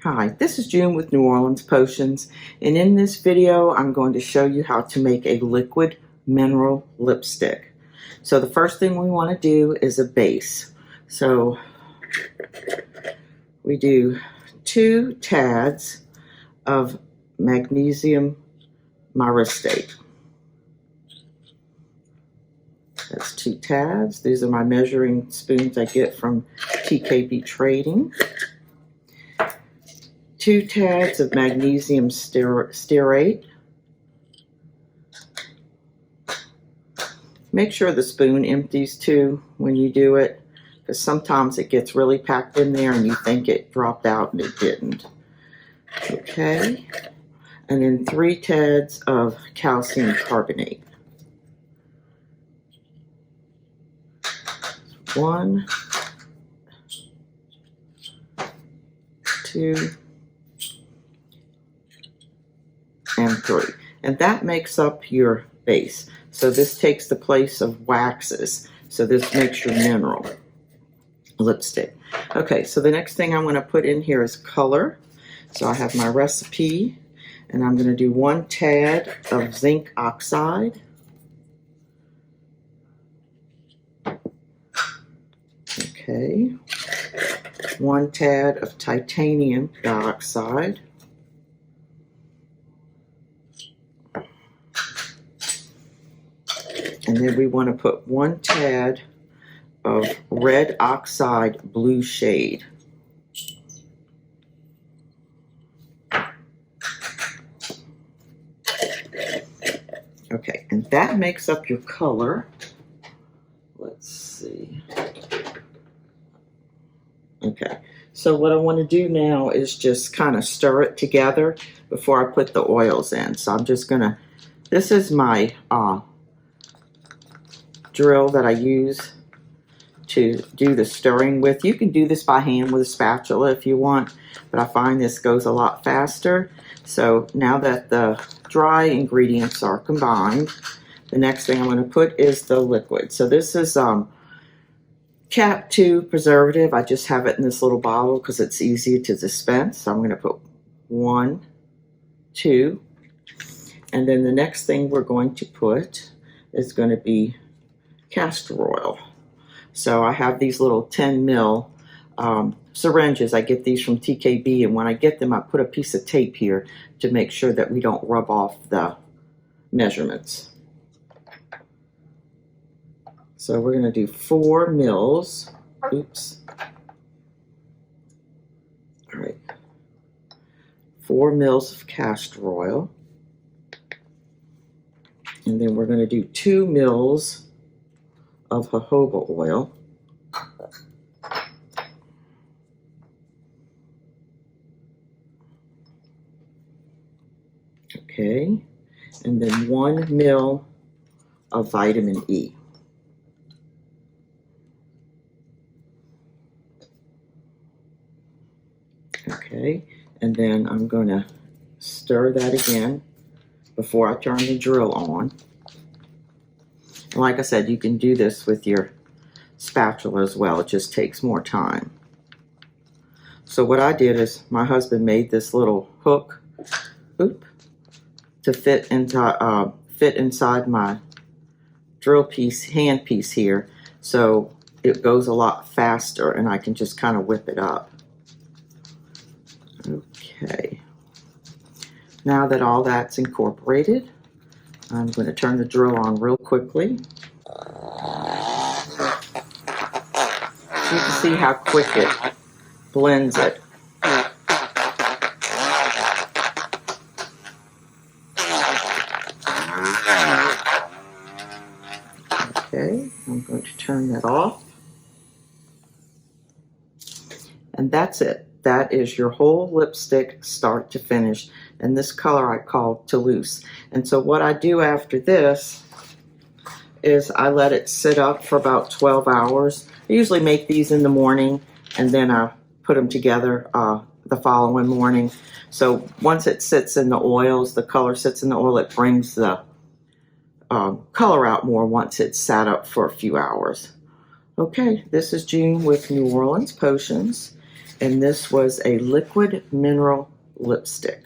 Hi, this is June with New Orleans Potions, and in this video I'm going to show you how to make a liquid mineral lipstick. So the first thing we want to do is a base. So we do 2 tads of magnesium myristate. That's 2 tads. These are my measuring spoons I get from TKB Trading. 2 tads of magnesium stearate. Make sure the spoon empties too when you do it, because sometimes it gets really packed in there and you think it dropped out and it didn't. Okay, and then 3 tads of calcium carbonate. 1, 2, and 3, and that makes up your base. So this takes the place of waxes, so this makes your mineral lipstick. Okay, so the next thing I'm going to put in here is color. So I have my recipe, and I'm going to do 1 tad of zinc oxide, okay, 1 tad of titanium dioxide, and then we want to put 1 tad of red oxide blue shade. Okay, and that makes up your color. Let's see. Okay, so what I want to do now is just kind of stir it together before I put the oils in. So I'm just gonna, this is my drill that I use to do the stirring with. You can do this by hand with a spatula if you want, but I find this goes a lot faster. So now that the dry ingredients are combined, the next thing I'm going to put is the liquid. So this is Cap 2 preservative. I just have it in this little bottle because it's easy to dispense. So I'm going to put 1, 2, and then the next thing we're going to put is going to be castor oil. So I have these little 10 ml syringes. I get these from TKB, and when I get them I put a piece of tape here to make sure that we don't rub off the measurements. So we're going to do 4 mils. Oops. All right. 4 mils of castor oil. And then we're going to do 2 mils of jojoba oil. Okay. And then 1 mil of vitamin E. Okay, and then I'm going to stir that again before I turn the drill on. And like I said, you can do this with your spatula as well. It just takes more time. So what I did is my husband made this little hook, to fit inside my drill piece, hand piece here, so it goes a lot faster and I can just kind of whip it up. Okay, now that all that's incorporated, I'm going to turn the drill on real quickly. You can see how quick it blends it. Okay, I'm going to turn that off. And that's it. That is your whole lipstick start to finish. And this color I call Toulouse. And so what I do after this is I let it sit up for about 12 hours. I usually make these in the morning and then I put them together the following morning. So once it sits in the oils, the color sits in the oil, it brings the color out more once it's sat up for a few hours. Okay, this is June with New Orleans Potions. and this was a liquid mineral lipstick.